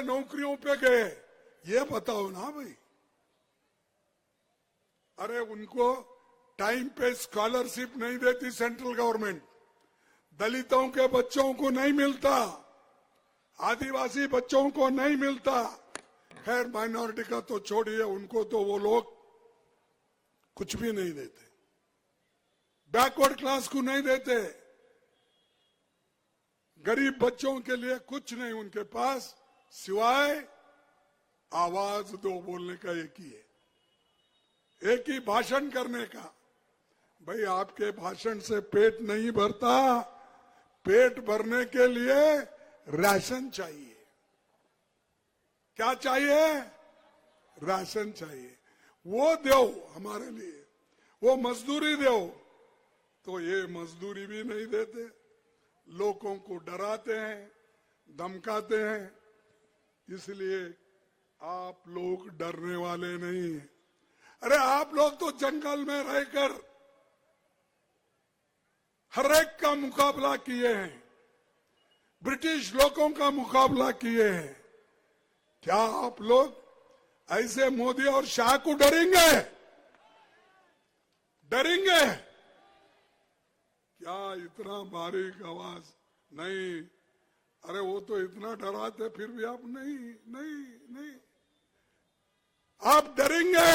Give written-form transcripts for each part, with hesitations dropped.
सारे नौकरियों पे गए, ये बताओ ना भाई। अरे उनको टाइम पे स्कॉलरशिप नहीं देती सेंट्रल गवर्नमेंट, दलितों के बच्चों को नहीं मिलता, आदिवासी बच्चों को नहीं मिलता। खैर माइनॉरिटी का तो छोड़िए, उनको तो वो लोग कुछ भी नहीं देते, बैकवर्ड क्लास को नहीं देते, गरीब बच्चों के लिए कुछ नहीं उनके पास सिवाय आवाज दो बोलने का एक ही है, एक ही भाषण करने का। भाई आपके भाषण से पेट नहीं भरता, पेट भरने के लिए राशन चाहिए। क्या चाहिए? राशन चाहिए। वो दो हमारे लिए, वो मजदूरी दो। तो ये मजदूरी भी नहीं देते, लोगों को डराते हैं, धमकाते हैं। इसलिए आप लोग डरने वाले नहीं हैं। अरे आप लोग तो जंगल में रहकर हर एक का मुकाबला किए हैं, ब्रिटिश लोगों का मुकाबला किए हैं। क्या आप लोग ऐसे मोदी और शाह को डरेंगे? डरेंगे क्या? इतना बारीक आवाज नहीं। अरे वो तो इतना डराते, फिर भी आप नहीं नहीं नहीं, आप डरेंगे,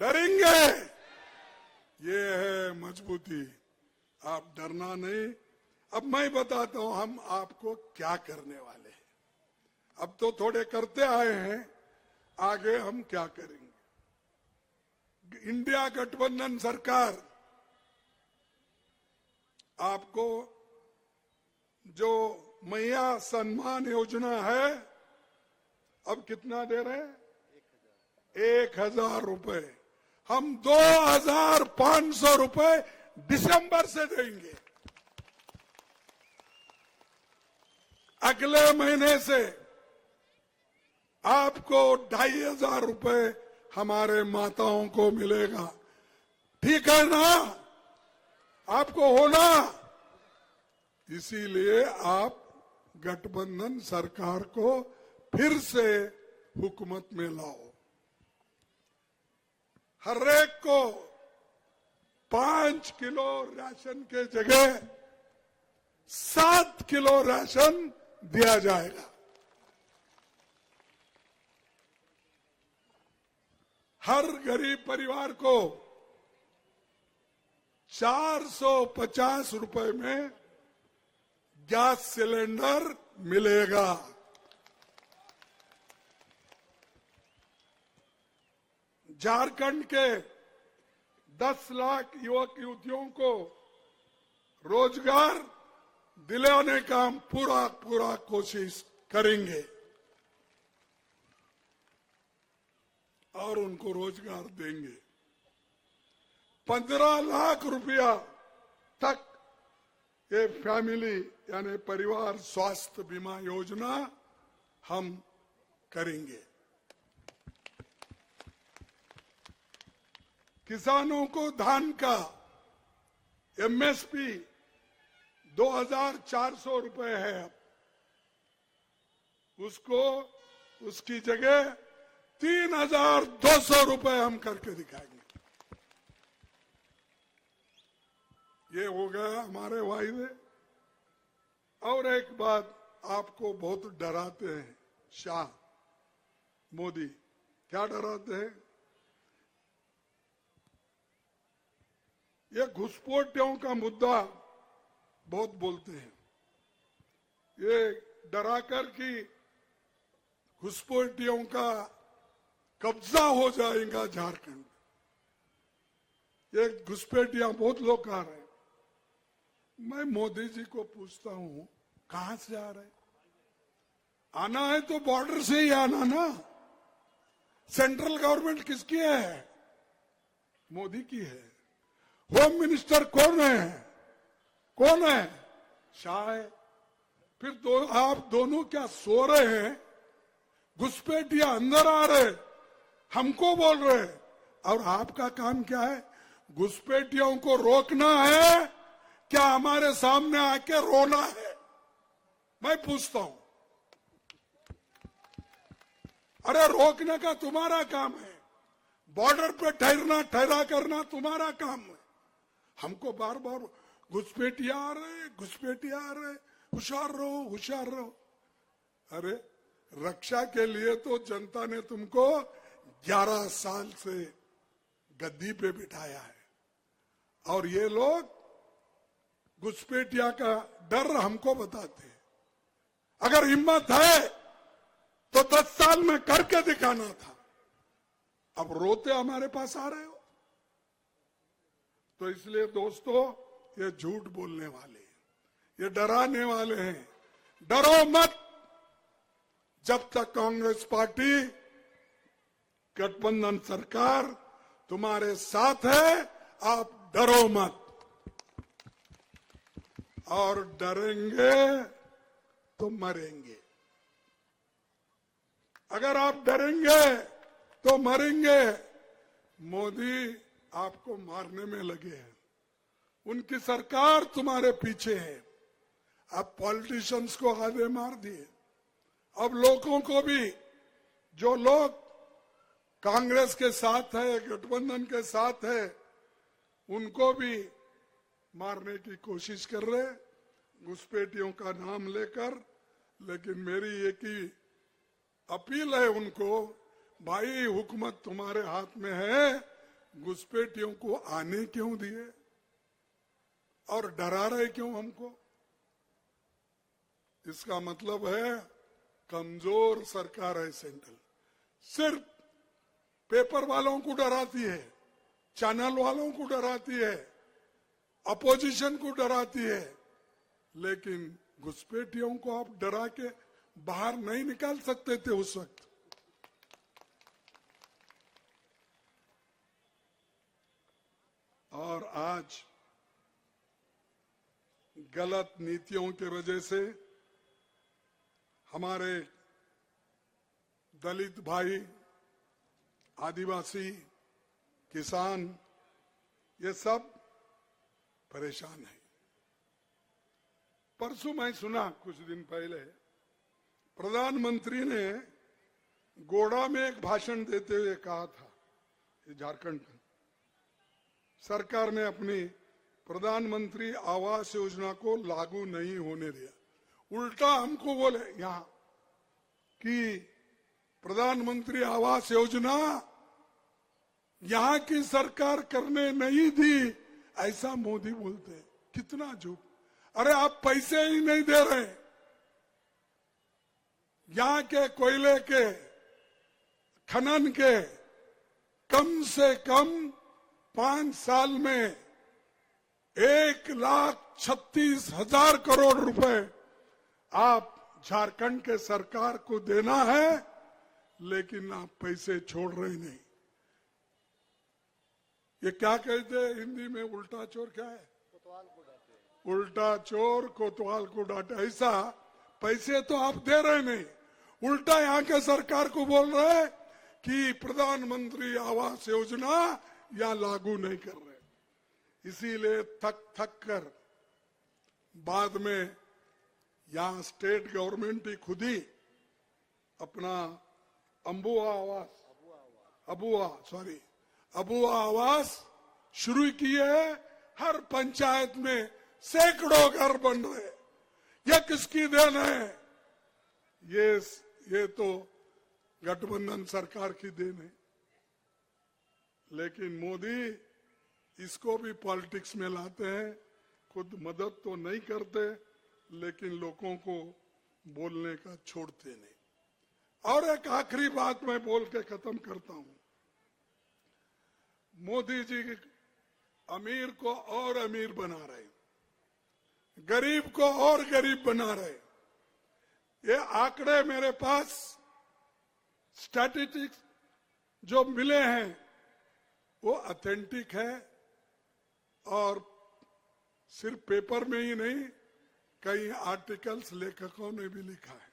डरेंगे। ये है मजबूती, आप डरना नहीं। अब मैं बताता हूं हम आपको क्या करने वाले हैं। अब तो थोड़े करते आए हैं, आगे हम क्या करेंगे। इंडिया गठबंधन सरकार आपको जो मैया सम्मान योजना है, अब कितना दे रहे हैं? 1000 रुपए। हम 2500 रुपए दिसंबर से देंगे। अगले महीने से आपको 2500 रुपए हमारे माताओं को मिलेगा। ठीक है ना? आपको होना। इसीलिए आप गठबंधन सरकार को फिर से हुकूमत में लाओ। हर एक को 5 किलो राशन के जगह 7 किलो राशन दिया जाएगा। हर गरीब परिवार को 450 रुपए में गैस सिलेंडर मिलेगा। झारखंड के 10 लाख युवक युवतियों को रोजगार दिलाने का हम पूरा कोशिश करेंगे और उनको रोजगार देंगे। 15 लाख रुपया तक ये फैमिली यानी परिवार स्वास्थ्य बीमा योजना हम करेंगे। किसानों को धान का एमएसपी 2400 रुपए है, अब उसको उसकी जगह 3200 रुपए हम करके दिखाएंगे। ये हो गया हमारे वायदे। और एक बात, आपको बहुत डराते हैं शाह मोदी। क्या डराते हैं? ये घुसपैठियों का मुद्दा बहुत बोलते हैं। ये डराकर कि घुसपैठियों का कब्जा हो जाएगा झारखंड। ये घुसपैठियां बहुत लोग आ रहे हैं। मैं मोदी जी को पूछता हूं, कहां से आ रहे? आना है तो बॉर्डर से ही आना ना। सेंट्रल गवर्नमेंट किसकी है? मोदी की है। होम मिनिस्टर कौन है? कौन है? शाह है। फिर आप दोनों क्या सो रहे हैं? घुसपैठिया अंदर आ रहे, हमको बोल रहे, और आपका काम क्या है? घुसपैठियों को रोकना है क्या हमारे सामने आके रोना है? मैं पूछता हूं। अरे रोकने का तुम्हारा काम है, बॉर्डर पे ठहरा करना तुम्हारा काम है। हमको बार बार घुसपैठिया आ रहे, होशियार रहो। अरे रक्षा के लिए तो जनता ने तुमको 11 साल से गद्दी पे बिठाया है, और ये लोग घुसपैठिया का डर हमको बताते हैं। अगर हिम्मत है तो 10 साल में करके दिखाना था। अब रोते हमारे पास आ रहे हो। तो इसलिए दोस्तों, ये झूठ बोलने वाले, ये डराने वाले हैं। डरो मत। जब तक कांग्रेस पार्टी, गठबंधन सरकार तुम्हारे साथ है, आप डरो मत। और डरेंगे तो मरेंगे। अगर आप डरेंगे तो मरेंगे। मोदी आपको मारने में लगे हैं, उनकी सरकार तुम्हारे पीछे है। अब पॉलिटिशियंस को आधे मार दिए, अब लोगों को भी, जो लोग कांग्रेस के साथ है, गठबंधन के साथ है, उनको भी मारने की कोशिश कर रहे, घुसपैठियों का नाम लेकर। लेकिन मेरी एक ही अपील है उनको, भाई हुकूमत तुम्हारे हाथ में है, घुसपैठियों को आने क्यों दिए और डरा रहे क्यों हमको? इसका मतलब है कमजोर सरकार है सेंट्रल। सिर्फ पेपर वालों को डराती है, चैनल वालों को डराती है, अपोजिशन को डराती है, लेकिन घुसपैठियों को आप डरा के बाहर नहीं निकाल सकते थे उस वक्त। और आज गलत नीतियों की वजह से हमारे दलित भाई, आदिवासी, किसान, ये सब परेशान है। परसों मैं सुना, कुछ दिन पहले प्रधानमंत्री ने गोड़ा में एक भाषण देते हुए कहा था, झारखंड सरकार ने अपनी प्रधानमंत्री आवास योजना को लागू नहीं होने दिया। उल्टा हमको बोले यहां कि प्रधानमंत्री आवास योजना यहां की सरकार करने नहीं दी, ऐसा मोदी बोलते। कितना झूठ। अरे आप पैसे ही नहीं दे रहे। यहां के कोयले के खनन के कम से कम 5 साल में 1,36,000 करोड़ रुपए आप झारखंड के सरकार को देना है, लेकिन आप पैसे छोड़ रहे नहीं। ये क्या कहते हैं हिंदी में? उल्टा चोर क्या है? उल्टा चोर कोतवाल को डांटे। ऐसा पैसे तो आप दे रहे नहीं, उल्टा यहाँ के सरकार को बोल रहे कि प्रधानमंत्री आवास योजना या लागू नहीं कर रहे। इसीलिए थक कर बाद में यहाँ स्टेट गवर्नमेंट ही खुद ही अपना अबुआ आवास शुरू किए है। हर पंचायत में सैकड़ों घर बन रहे। ये किसकी देन है? ये तो गठबंधन सरकार की देन है। लेकिन मोदी इसको भी पॉलिटिक्स में लाते हैं। खुद मदद तो नहीं करते, लेकिन लोगों को बोलने का छोड़ते नहीं। और एक आखिरी बात मैं बोल के खत्म करता हूं। मोदी जी अमीर को और अमीर बना रहे, गरीब को और गरीब बना रहे। ये आंकड़े मेरे पास स्टैटिस्टिक्स जो मिले हैं वो ऑथेंटिक है, और सिर्फ पेपर में ही नहीं, कई आर्टिकल्स लेखकों ने भी लिखा है।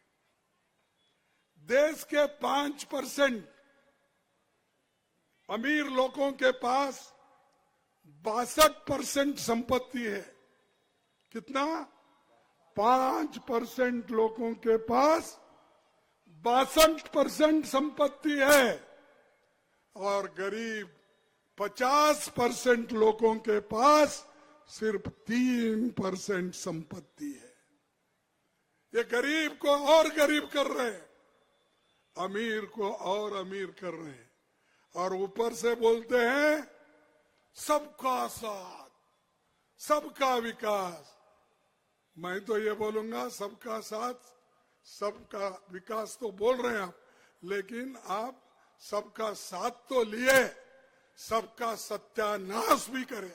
देश के 5% अमीर लोगों के पास 62% संपत्ति है। कितना? 5% लोगों के पास 62% संपत्ति है और गरीब 50% लोगों के पास सिर्फ 3% संपत्ति है। ये गरीब को और गरीब कर रहे हैं, अमीर को और अमीर कर रहे हैं, और ऊपर से बोलते हैं सबका साथ, सबका विकास। मैं तो ये बोलूंगा सबका साथ सबका विकास तो बोल रहे हैं आप, लेकिन आप सबका साथ तो लिए, सबका सत्यानाश भी करें।